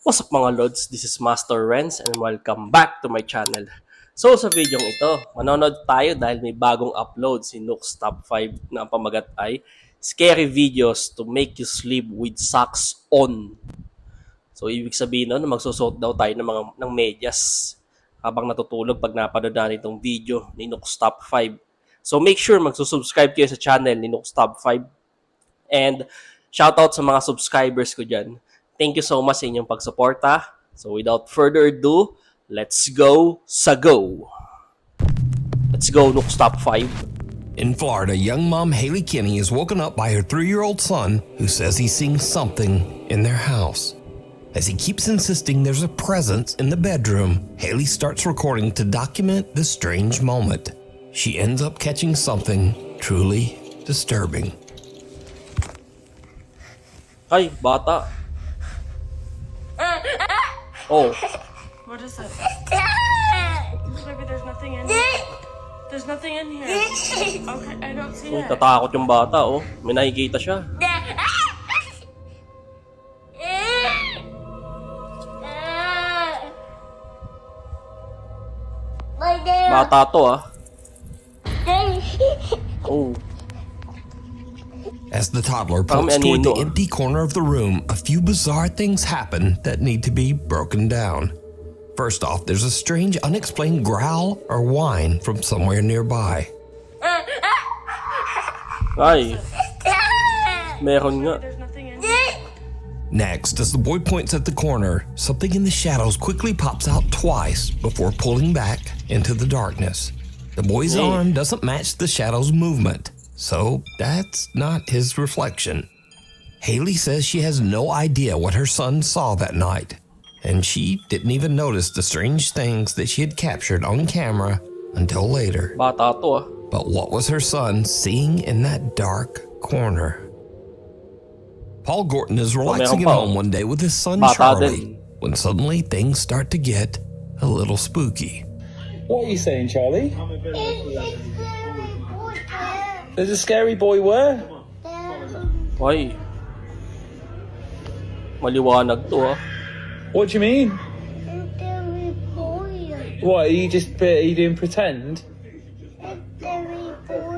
What's up mga Lods? This is Master Renz and welcome back to my channel. So sa video ito, manonood tayo dahil may bagong upload si Nook's Top 5 na ang pamagat ay Scary Videos to Make You Sleep with Socks On. So ibig sabihin nun, magsusuot daw tayo ng medyas habang natutulog pag napanood natin itong video ni Nook's Top 5. So make sure magsusubscribe kayo sa channel ni Nook's Top 5 and shoutout sa mga subscribers ko dyan. Thank you so much sa inyong pagsuporta. So without further ado, let's go sa go. Let's go, Nook's Top 5. In Florida, young mom Haley Kinney is woken up by her 3-year-old son who says he's seeing something in their house. As he keeps insisting there's a presence in the bedroom, Haley starts recording to document the strange moment. She ends up catching something truly disturbing. Ay, bata. Oh, What is it? Maybe there's nothing in here. There's nothing in here. Okay, I don't see it. tatakot yung bata, oh. May nakikita siya. Bata to, ah. Oh, As the toddler pokes toward the empty corner of the room, a few bizarre things happen that need to be broken down. First off, there's a strange, unexplained growl or whine from somewhere nearby. ay. Meron nga. There's nothing in here. Next, as the boy points at the corner, something in the shadows quickly pops out twice before pulling back into the darkness. The boy's arm doesn't match the shadow's movement, so that's not his reflection. Haley says she has no idea what her son saw that night, and she didn't even notice the strange things that she had captured on camera until later. Bata to, ah. But what was her son seeing in that dark corner? Paul Gorton is relaxing at home one day with his son Charlie, when suddenly things start to get a little spooky. What are you saying, Charlie? There's a scary boy where? Ay. Maliwanag to, ah. What do you mean? What, are you doing pretend?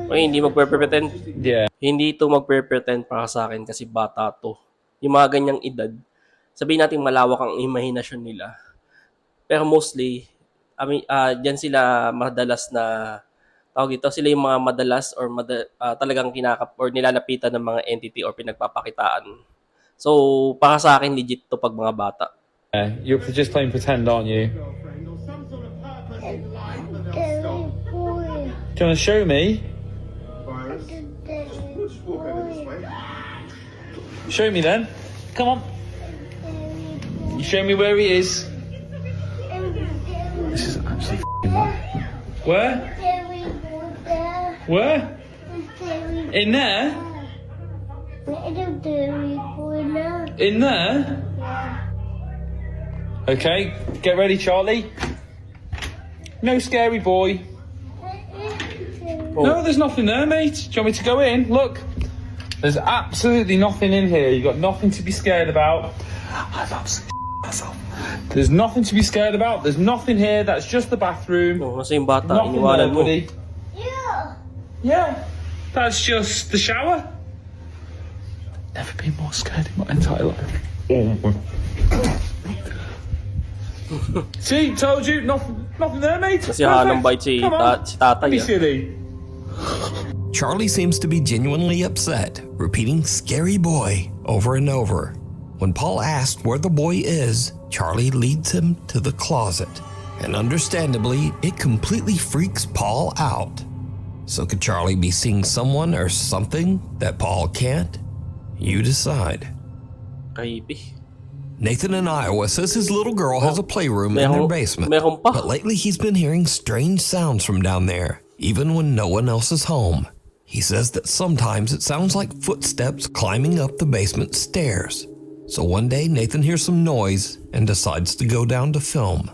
Ay, hindi magpe-pretend. Yeah. Hindi ito magpe-pretend para sa akin kasi bata to. Yung mga ganyang edad, sabihin natin malawak ang imahinasyon nila. Pero mostly, diyan sila madalas na, tawag ito, sila yung mga madalas or talagang or nilalapitan ng mga entity or pinagpapakitaan. So, para sa akin, legit to pag mga bata. You're just playing pretend, aren't you? Do you want to show me? Show me then. Come on. You show me where he is. This is actually f***ing mad. Where? Where? In there? In there? Okay, get ready, Charlie. No scary boy. No, there's nothing there, mate. Do you want me to go in? Look. There's absolutely nothing in here. You've got nothing to be scared about. I've absolutely myself. There's nothing to be scared about. There's nothing here. That's just the bathroom. Oh, nasa yung bata, Nothing iniwanan there, mo. buddy. Yeah. That's just the shower. Never been more scared in my entire life. See, told you, nothing there, mate. Kasi hanang bite si tatay. Be Ah. silly. Charlie seems to be genuinely upset, repeating "scary boy" over and over. When Paul asks where the boy is, Charlie leads him to the closet. And understandably, it completely freaks Paul out. So could Charlie be seeing someone or something that Paul can't? You decide. Creepy. Nathan in Iowa says his little girl has a playroom in their basement. Meron pa. But lately he's been hearing strange sounds from down there, even when no one else is home. He says that sometimes it sounds like footsteps climbing up the basement stairs. So one day Nathan hears some noise and decides to go down to film.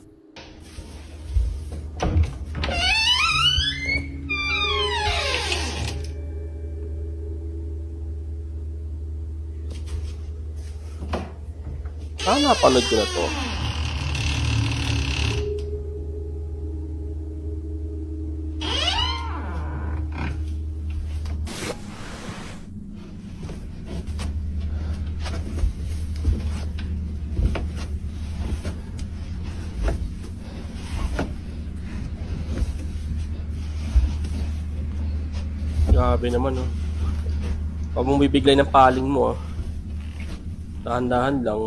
Napanood ko na to. Grabe naman, oh. Huwag mong bibiglay ng paling mo, oh. Dahan-dahan lang.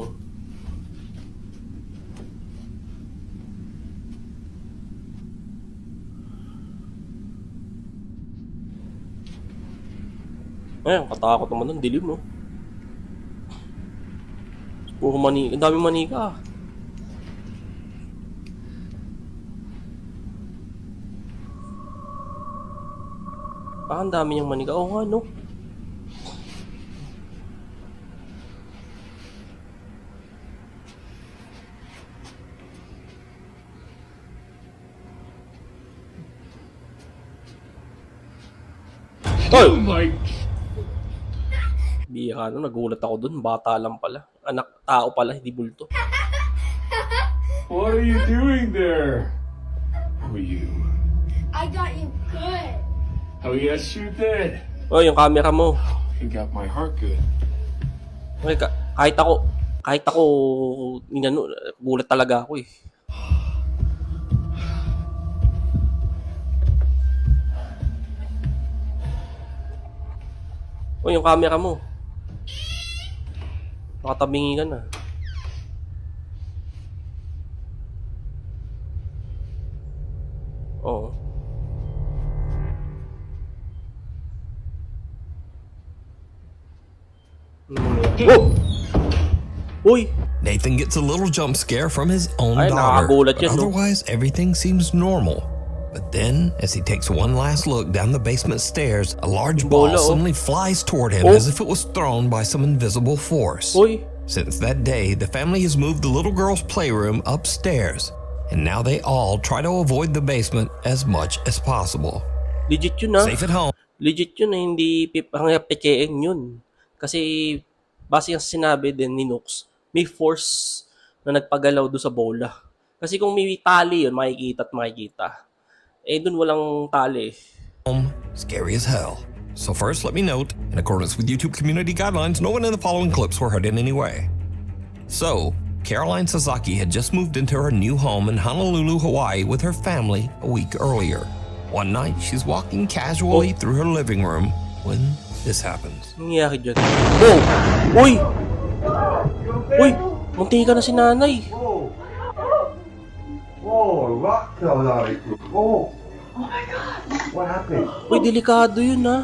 Ayun, katakot naman nun, dilim, no? Puro manika, ang daming manika. Ang dami niyang manika. Oo nga, no? Oh my... Bihira, no? Nagulat ako dun. Bata lang pala. Anak, tao pala, hindi bulto. What are you doing there? Who are you? I got you good. Oh yes, you did. Oh, yung camera mo. You got my heart good. Okay, kahit ako, inano, gulat talaga ako eh. Oh, yung camera mo. Nakatabingi ka na. Oo. Oh! Uy! Nathan gets a little jump scare from his own Ay, daughter. nakakagulat But yan, no? otherwise, everything seems normal. But then, as he takes one last look down the basement stairs, a large ball Bola, oh. suddenly flies toward him Oh. as if it was thrown by some invisible force. Uy! Since that day, the family has moved the little girl's playroom upstairs, and now they all try to avoid the basement as much as possible. Legit yun, ah. Safe at home. Legit yun, eh. Hindi pekein yun. Kasi, base yung sinabi din ni Nux, may force na nagpagalaw doon sa bola. Kasi kung may tali yun, makikita at makikita. Eh, doon walang tali. Scary as hell. So first, let me note, in accordance with YouTube community guidelines, no one in the following clips were hurt in any way. So, Caroline Sasaki had just moved into her new home in Honolulu, Hawaii with her family a week earlier. One night, she's walking casually through her living room when this happens. Nangyayari dyan. Oh! Uy! Uy! Munti ka na si nanay. Oh, rock like. Oh. Oh my God. What happened? Uy, delikado yun, ha.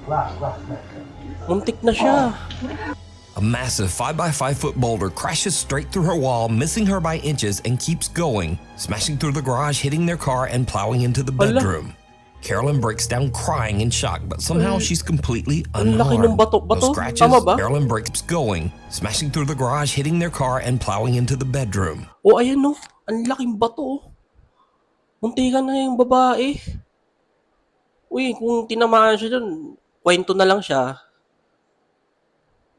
Glass. Muntik na siya. A massive 5x5-foot boulder crashes straight through her wall, missing her by inches, and keeps going, smashing through the garage, hitting their car, and plowing into the Hala. bedroom. Carolyn breaks down crying in shock, but somehow she's completely Ang laki unharmed. ng bato. No Bato? scratches. Tama ba? Carolyn breaks going, smashing through the garage, hitting their car, and plowing into the bedroom. Oh, ayan, no. Ang laking bato, oh. Munti ka na yung babae. Uy, kung tinamaan siya dun, kwento na lang siya.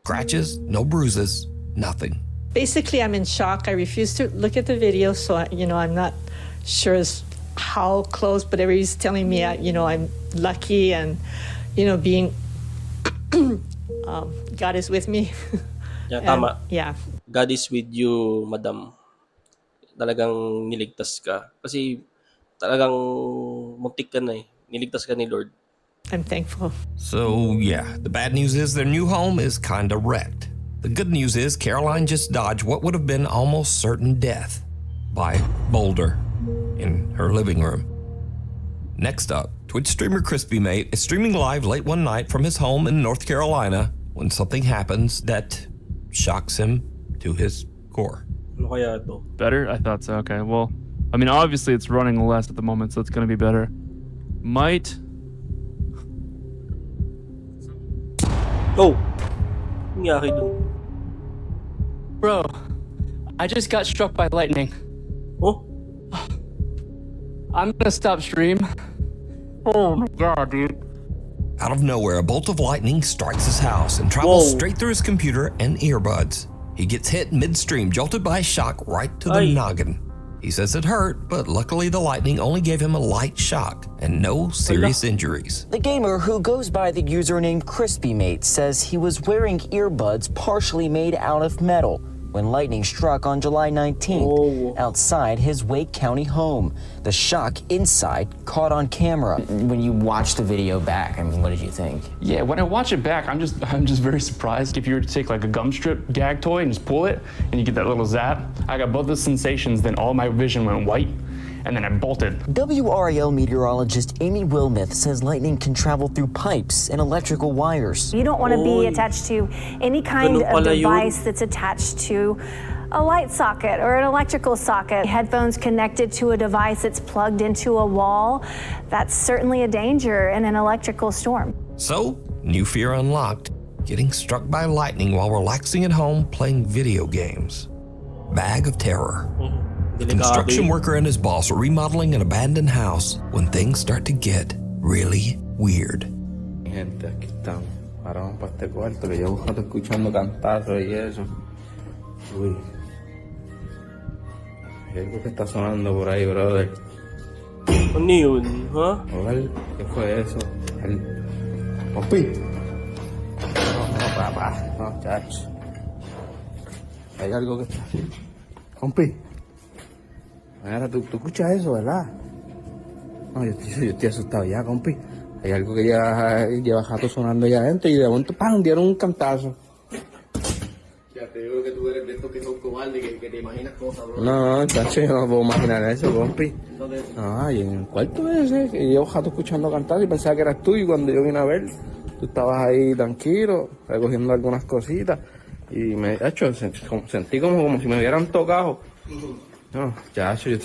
Scratches, no bruises, nothing. Basically, I'm in shock. I refuse to look at the video, so I'm not sure as how close, but everybody's telling me, I'm lucky and, being God is with me. Yeah, And, tama. yeah. God is with you, madam. Talagang niligtas ka. Kasi talagang muntik ka na eh. Niligtas ka ni Lord. I'm thankful. So, yeah, the bad news is their new home is kinda wrecked. The good news is Caroline just dodged what would have been almost certain death by boulder in her living room. Next up, Twitch streamer CrispyMate is streaming live late one night from his home in North Carolina when something happens that shocks him to his core. Ano kaya to? Better? I thought so. Okay. Well, I mean, obviously it's running less at the moment, so it's going to be better. Might. Oh! Nangyari dun. Bro, I just got struck by lightning. Oh? I'm gonna stop stream. Oh my god, dude. Out of nowhere, a bolt of lightning strikes his house and travels Whoa. straight through his computer and earbuds. He gets hit midstream, jolted by a shock right to the Ay. noggin. He says it hurt, but luckily the lightning only gave him a light shock and no serious injuries. The gamer, who goes by the username CrispyMate, says he was wearing earbuds partially made out of metal when lightning struck on July 19th outside his Wake County home. The shock inside caught on camera. When you watch the video back, I mean, what did you think? Yeah, when I watch it back, I'm just very surprised. If you were to take like a gum strip gag toy and just pull it, and you get that little zap, I got both the sensations, then all my vision went white, and then I bolted. WRAL meteorologist Amy Wilmeth says lightning can travel through pipes and electrical wires. You don't want to be attached to any kind Ganun of pala yun. device that's attached to a light socket or an electrical socket. Headphones connected to a device that's plugged into a wall, that's certainly a danger in an electrical storm. So, new fear unlocked, getting struck by lightning while relaxing at home playing video games. Bag of terror. A construction worker and his boss are remodeling an abandoned house when things start to get really weird. Gente, aquí estamos. Ahora vamos para este cuarto que llevo rato escuchando cantazos y eso. Uy. Hay algo que está sonando por ahí, brother. Ano yun, ha? Oral, ¿qué fue eso? Pompi. No, papá. No, chacho. Hay algo que está... Pompi. Mira, tú escuchas eso, ¿verdad? No, yo estoy asustado ya, compi. Hay algo que lleva rato sonando allá adentro y de momento, ¡pam!, dieron un cantazo. Ya te digo que tú eres de estos que son cobardes, que te imaginas cosas, bro. No, chacho, yo no puedo imaginar eso, compi. ¿Dónde? No, y en el cuarto ese, que llevo rato escuchando cantar y pensaba que eras tú, y cuando yo vine a ver, tú estabas ahí tranquilo, recogiendo algunas cositas, y me, chacho, sentí como si me hubieran tocado. No, chacho, yo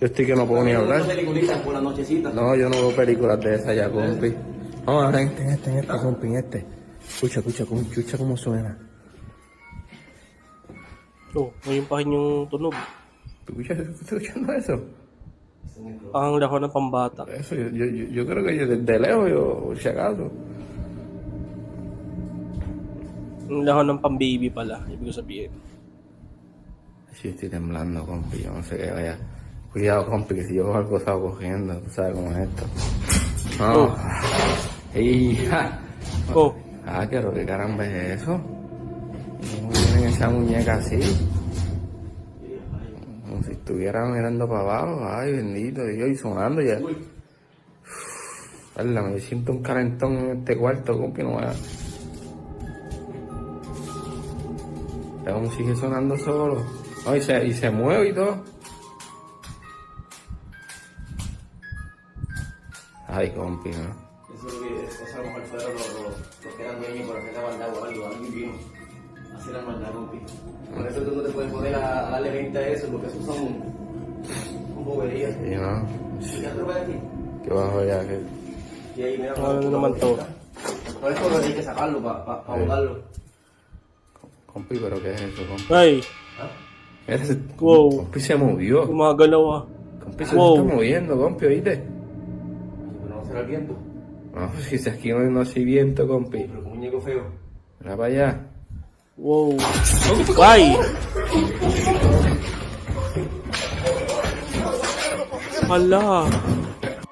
estoy que no puedo ni hablar. ¿No peliculitas por la nochecita? No, yo no veo películas de esas ya, compi. Vamos a ver, en este, compi, en este. Escucha cómo suena. Oh, ngayon pa rin yung tunog. ¿Estás escuchando eso? Ang lako ng pambata. Eso, yo creo que yo desde lejos, si acaso. Ang lako ng pambaby pala, ibig sabihin. Sí, estoy temblando, compi, yo no sé qué vaya. Cuidado, compi, que si yo veo algo estaba cogiendo, tú sabes cómo es esto. No. Hija. Oh. Pero qué caramba es eso. ¿Cómo tienen esa muñeca así? Como si estuviera mirando para abajo. Ay, bendito Dios, y sonando ya. Me siento un calentón en este cuarto, compi, no vaya. Aún sigue sonando solo. Oh, y se mueve y todo. Ay, compi, ¿no? Eso a lo mejor fueron los que eran dueños por hacer la maldad o algo, alguien vino a hacer la maldad, compi. Por eso tú no te puedes poner a darle 20 a eso, porque eso son boberías. Sí, ¿no? ¿Ya te lo voy a decir? ¿Qué bajo ya? ¿Qué? Y ahí, mira, Ano naman to? por esto no hay que sacarlo para botarlo. Compi, ¿pero qué es eso, compi? Ay, Mira, wow. compi se movió. Gumagalaw ah. Compi se Wow. está moviendo, compi, ¿oíste? Pero no será el viento. No, si aquí no hay viento, compi. Pero con muñeco feo. Mira para allá. Wow. Ay! Hala.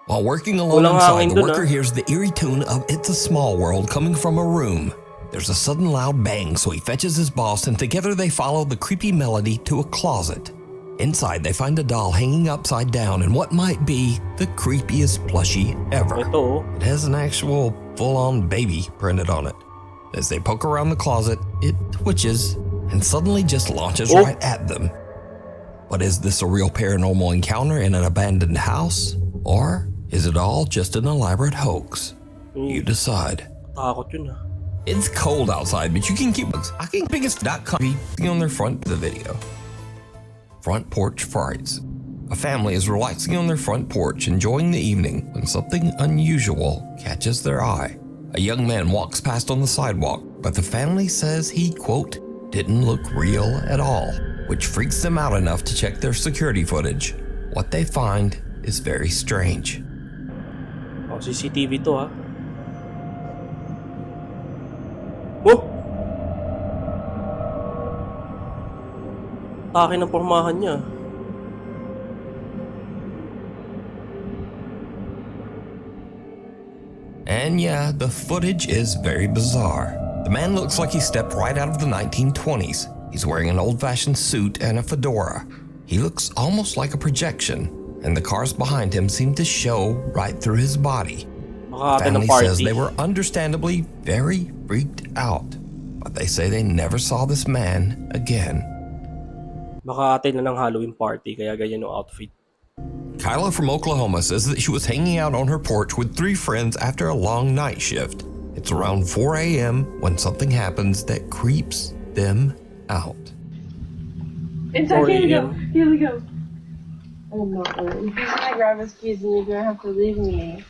While working alone Walang inside, hangin the dun, worker ah. hears the eerie tune of It's a Small World coming from a room. There's a sudden loud bang, so he fetches his boss, and together they follow the creepy melody to a closet. Inside, they find a doll hanging upside down in what might be the creepiest plushie ever. Ito oh. It has an actual full-on baby printed on it. As they poke around the closet, it twitches and suddenly just launches Oh. right at them. But is this a real paranormal encounter in an abandoned house? Or is it all just an elaborate hoax? You decide. Takot yun ah. It's cold outside, but you can keep fucking biggest.com on their front of the video. Front porch frights. A family is relaxing on their front porch, enjoying the evening, when something unusual catches their eye. A young man walks past on the sidewalk, but the family says he, quote, didn't look real at all, which freaks them out enough to check their security footage. What they find is very strange. Oh, CCTV to ha. Oh! atake ng pormahan niya. And yeah, the footage is very bizarre. The man looks like he stepped right out of the 1920s. He's wearing an old-fashioned suit and a fedora. He looks almost like a projection, and the cars behind him seem to show right through his body. The family says they were understandably very freaked out, but they say they never saw this man again. Baka ate na ng Halloween party, kaya ganyan yung outfit. Kyla from Oklahoma says that she was hanging out on her porch with 3 friends after a long night shift. It's around 4 a.m. when something happens that creeps them out. It's okay to go. Here we go. I'm not worried. He's gonna grab his keys and you're gonna have to leave me.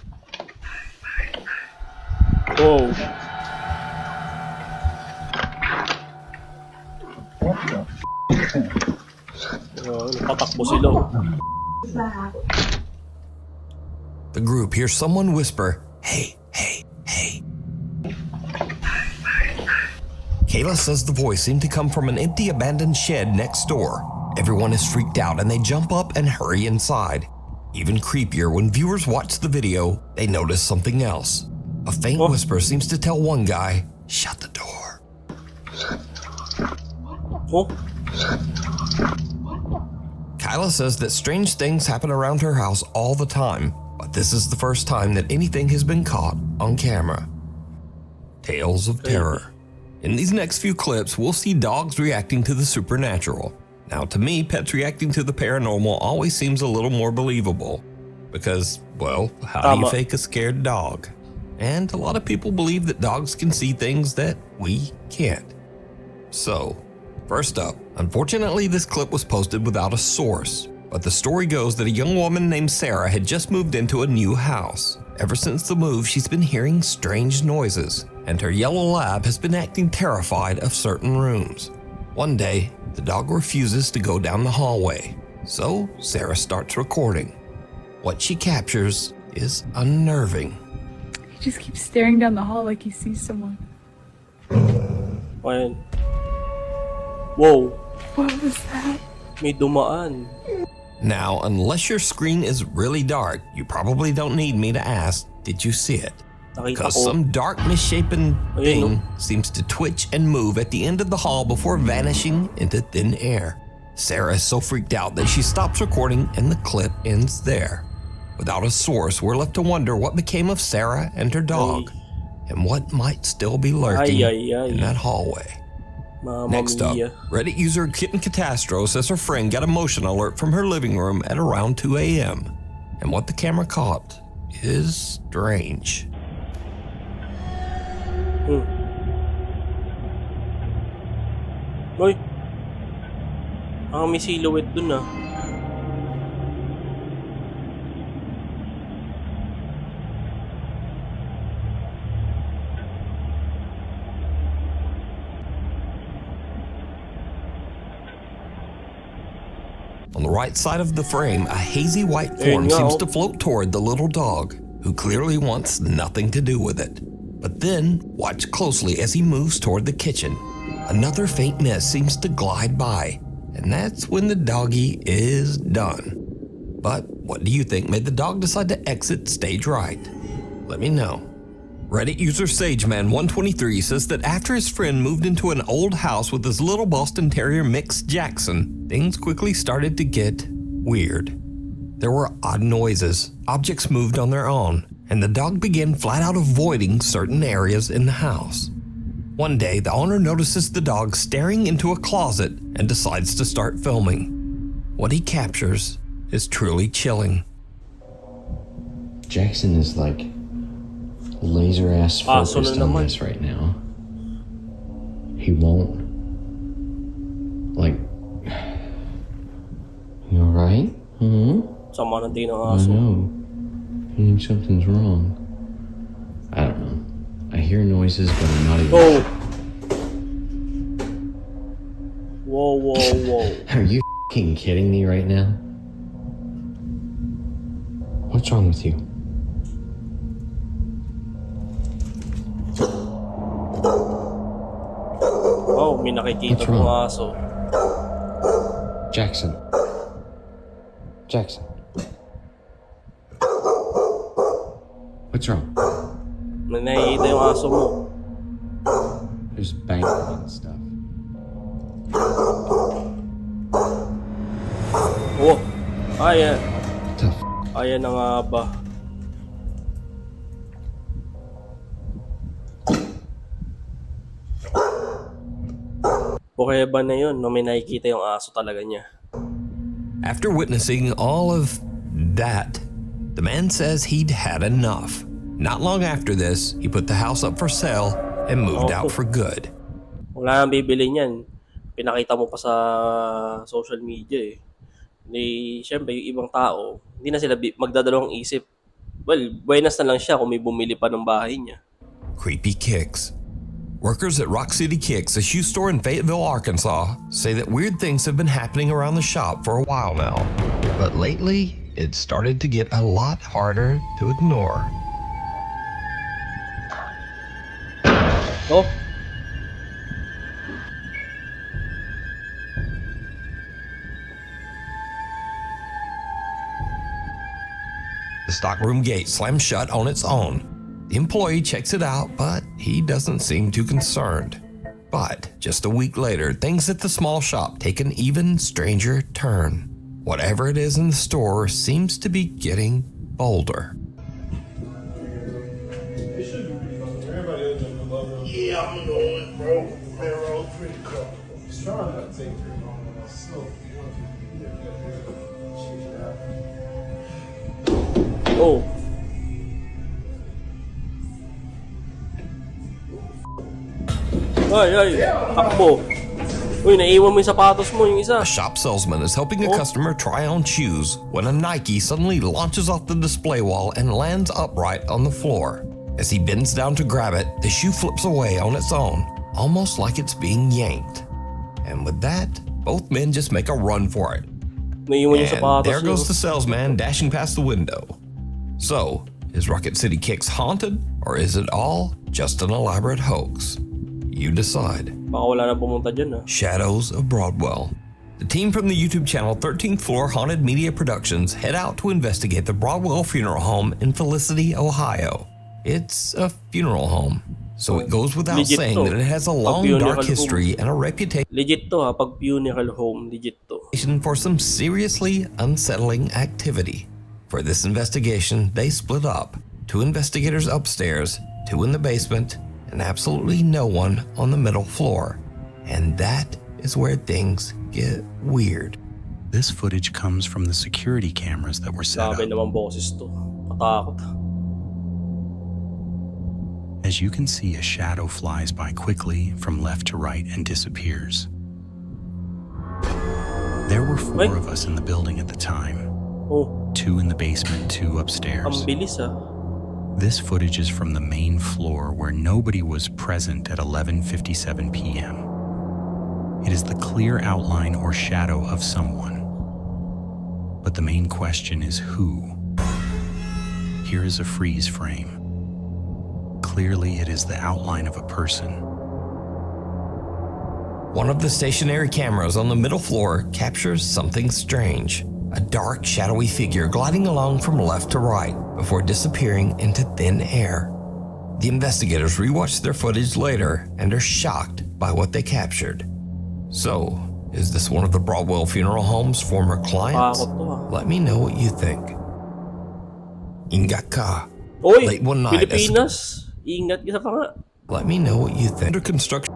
Whoa. Napatakbo sila. The group hears someone whisper, "Hey, hey, hey." Kayla says the voice seemed to come from an empty abandoned shed next door. Everyone is freaked out and they jump up and hurry inside. Even creepier, when viewers watch the video, they notice something else. A faint whisper seems to tell one guy, "Shut the door." Kyla says that strange things happen around her house all the time, but this is the first time that anything has been caught on camera. Tales of terror. In these next few clips, we'll see dogs reacting to the supernatural. Now, to me, pets reacting to the paranormal always seems a little more believable. Because, well, how do you fake a scared dog? And a lot of people believe that dogs can see things that we can't. So, first up, unfortunately this clip was posted without a source, but the story goes that a young woman named Sarah had just moved into a new house. Ever since the move, she's been hearing strange noises, and her yellow lab has been acting terrified of certain rooms. One day, the dog refuses to go down the hallway, so Sarah starts recording. What she captures is unnerving. He just keeps staring down the hall like he sees someone. Ayan. Whoa. What was that? May dumaan. Now, unless your screen is really dark, you probably don't need me to ask, did you see it? Because some dark, misshapen thing seems to twitch and move at the end of the hall before vanishing into thin air. Sarah is so freaked out that she stops recording and the clip ends there. Without a source, we're left to wonder what became of Sarah and her dog, and what might still be lurking in that hallway. Next up, Reddit user Kitten Catastro says her friend got a motion alert from her living room at around 2 a.m. And what the camera caught is strange. Uy. May silhouette dun ah. On the right side of the frame, a hazy white form seems to float toward the little dog, who clearly wants nothing to do with it. But then, watch closely as he moves toward the kitchen. Another faint mist seems to glide by, and that's when the doggy is done. But what do you think made the dog decide to exit stage right? Let me know. Reddit user SageMan123 says that after his friend moved into an old house with his little Boston Terrier mix Jackson, things quickly started to get weird. There were odd noises, objects moved on their own, and the dog began flat out avoiding certain areas in the house. One day, the owner notices the dog staring into a closet and decides to start filming. What he captures is truly chilling. Jackson is like laser ass focused on this right now. He won't. Like, you alright? Sama ng tingin ng I aso. know. I think something's wrong. I don't know. I hear noises, but I'm not even. Whoa. Are you f***ing kidding me right now? What's wrong with you? May nakikita pong aso. Jackson. Jackson. What's wrong? May nakikita yung aso mo. There's banging and stuff. Oh! Ayan. Tough. Ayan na nga ba. Okay ba na yun? No, may nakikita yung aso talaga niya. After witnessing all of that, the man says he'd had enough. Not long after this, he put the house up for sale and moved out for good. Wala nang bibili niyan. Pinakita mo pa sa social media eh. Siyempre, yung ibang tao, hindi na sila magdadalawang isip. Well, buenas na lang siya kung may bumili pa ng bahay niya. Creepy Kicks. Workers at Rock City Kicks, a shoe store in Fayetteville, Arkansas, say that weird things have been happening around the shop for a while now. But lately, it's started to get a lot harder to ignore. Oh? The stockroom gate slams shut on its own. The employee checks it out, but he doesn't seem too concerned. But just a week later, things at the small shop take an even stranger turn. Whatever it is in the store seems to be getting bolder. Yeah, I'm going, bro. That road pretty comfortable. It's trying not to take too long on myself. Oh. Ay, takbo. Uy, naiwan mo yung sapatos mo, yung isa. A shop salesman is helping a customer try on shoes when a Nike suddenly launches off the display wall and lands upright on the floor. As he bends down to grab it, the shoe flips away on its own, almost like it's being yanked. And with that, both men just make a run for it. Naiwan yung And sapatos there goes niyo. the salesman dashing past the window. So, is Rocket City Kicks haunted, or is it all just an elaborate hoax? You decide. Baka wala na pumunta dyan, ah. Shadows of Broadwell. The team from the YouTube channel 13th Floor Haunted Media Productions head out to investigate the Broadwell Funeral Home in Felicity, Ohio. It's a funeral home, so it goes without Legit saying to. that it has a long, Pag dark funeral history and a reputation Legit to, ha. Pag funeral home, legit to. for some seriously unsettling activity. For this investigation, they split up. 2 investigators upstairs, 2 in the basement, and absolutely no one on the middle floor. And that is where things get weird. This footage comes from the security cameras that were set up. Grabe naman boses to. Matakot. As you can see, a shadow flies by quickly from left to right and disappears. There were 4 of us in the building at the time. Oh. 2 in the basement, 2 upstairs. Ang bilis, ah. This footage is from the main floor where nobody was present at 11:57 p.m. It is the clear outline or shadow of someone. But the main question is who? Here is a freeze frame. Clearly, it is the outline of a person. One of the stationary cameras on the middle floor captures something strange. A dark, shadowy figure gliding along from left to right before disappearing into thin air. The investigators rewatch their footage later and are shocked by what they captured. So, is this one of the Broadwell Funeral Home's former clients? Let me know what you think. Ingat ka. Oy, Late one night, Pilipinas. Ingat ka pa nga. Let me know what you think. Under construction.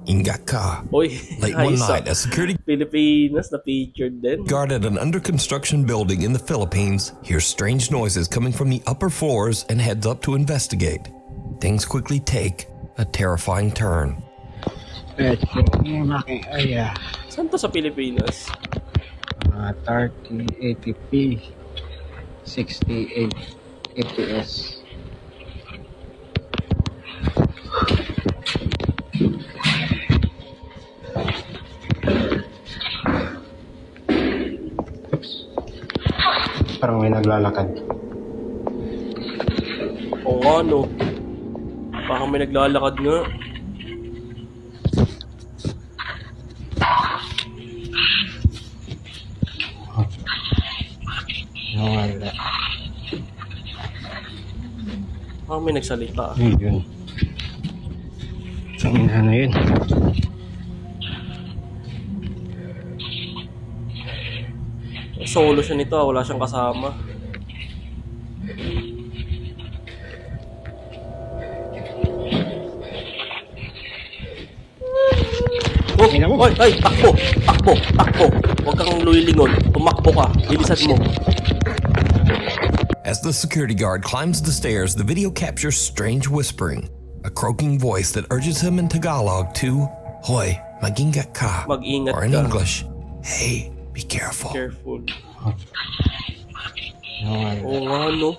Ingat ka. Oy, Late one ayos, ah. night, a security Pilipinas na featured din. guard at an under construction building in the Philippines hears strange noises coming from the upper floors and heads up to investigate. Things quickly take a terrifying turn. Saan to sa Pilipinas? 3080p 68 fps. Parang may naglalakad. Oo nga, no. Baka may naglalakad nga. may nagsalita. Yun. Saan na yun? Solo siya nito, wala siyang kasama. Oh, ay, takbo! Takbo! Takbo! Huwag kang lulilingon. Tumakbo ka. Bilisan mo. As the security guard climbs the stairs, the video captures strange whispering, a croaking voice that urges him in Tagalog to, Hoy, mag-ingat ka. Mag-ingat or in ka. English, Hey, be careful. Careful. Oo nga, no?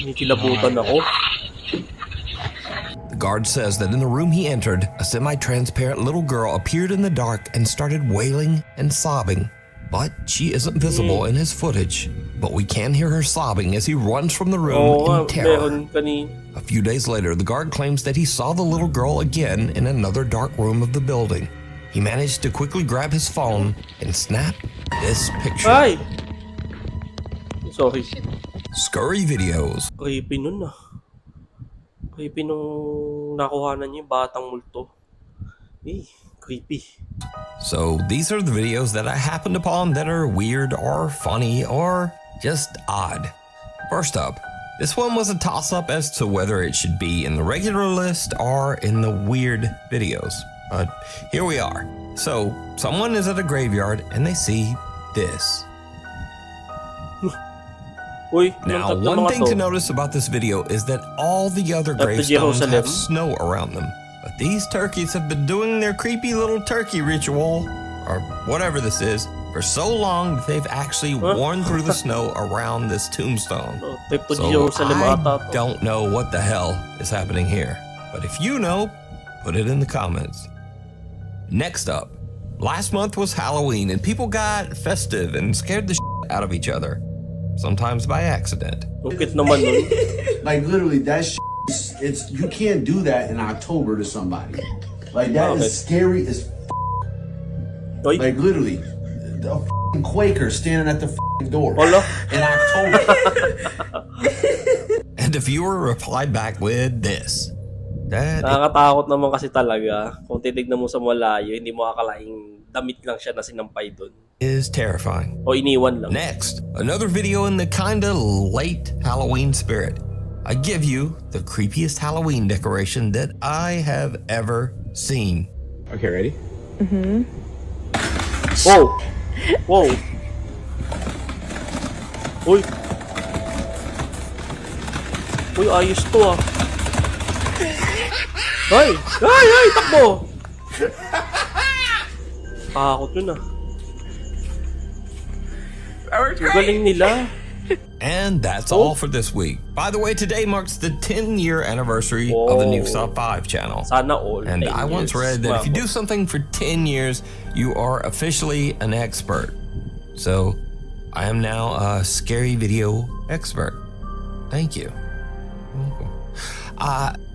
May kilabutan ako. The guard says that in the room he entered, a semi-transparent little girl appeared in the dark and started wailing and sobbing. But she isn't visible in his footage. But we can hear her sobbing as he runs from the room in terror. A few days later, the guard claims that he saw the little girl again in another dark room of the building. He managed to quickly grab his phone and snap this picture. Ay! Sorry. Scurry videos. Creepy nun ah. Creepy nung nakuhanan niya yung batang multo. Eh, creepy. So these are the videos that I happened upon that are weird or funny or just odd. First up, this one was a toss-up as to whether it should be in the regular list or in the weird videos. But here we are. So someone is at a graveyard and they see this. Now, one thing to notice about this video is that all the other gravestones have snow around them. But these turkeys have been doing their creepy little turkey ritual, or whatever this is, for so long that they've actually worn through the snow around this tombstone. So I don't know what the hell is happening here. But if you know, put it in the comments. Next up, last month was Halloween and people got festive and scared the shit out of each other. Sometimes by accident. Like literally, that it's you can't do that in October to somebody. Like that is scary as. Like literally, a Quaker standing at the door in October. And the viewer replied back with this. Nakakatakot naman kasi talaga. Kung titignan mo sa malayo, hindi mo akalaing damit lang siya na sinampay doon. Is terrifying. O iniwan lang. Next, another video in the kinda late Halloween spirit. I give you the creepiest Halloween decoration that I have ever seen. Okay, ready? Mm-hmm. Whoa! Whoa! Uy! Uy, ayos to ah. Ay! Ay! Ay! Takbo! Takot yun ah. Galing nila. And that's all for this week. By the way, today marks the 10-year anniversary of the Nukestop 5 channel. Sana all. And I once read that if you do something for 10 years, you are officially an expert. So I am now a scary video expert. Thank you.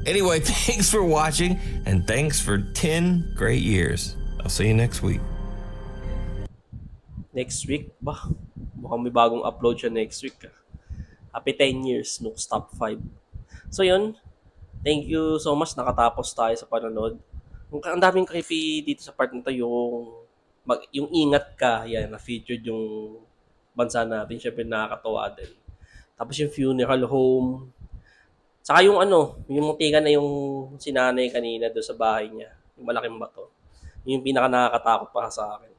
Anyway, thanks for watching and thanks for 10 great years. I'll see you next week. Next week ba? Mukhang may bagong upload siya next week. Happy 10 years, Nukestop 5. So yun, thank you so much. Nakatapos tayo sa panonood. Ang daming creepy dito sa part na to, yung ingat ka, yan, na-featured yung bansa natin. Siyempre nakakatawa din. Tapos yung funeral home. Saka yung yung muntikan na yung sinanay kanina doon sa bahay niya. Yung malaking bato. Yung pinaka nakakatakot pa sa akin.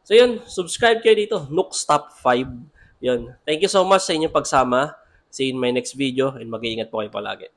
So yun, subscribe kayo dito, Nukestop 5. Yun. Thank you so much sa inyong pagsama. See you in my next video and mag-iingat po kayo palagi.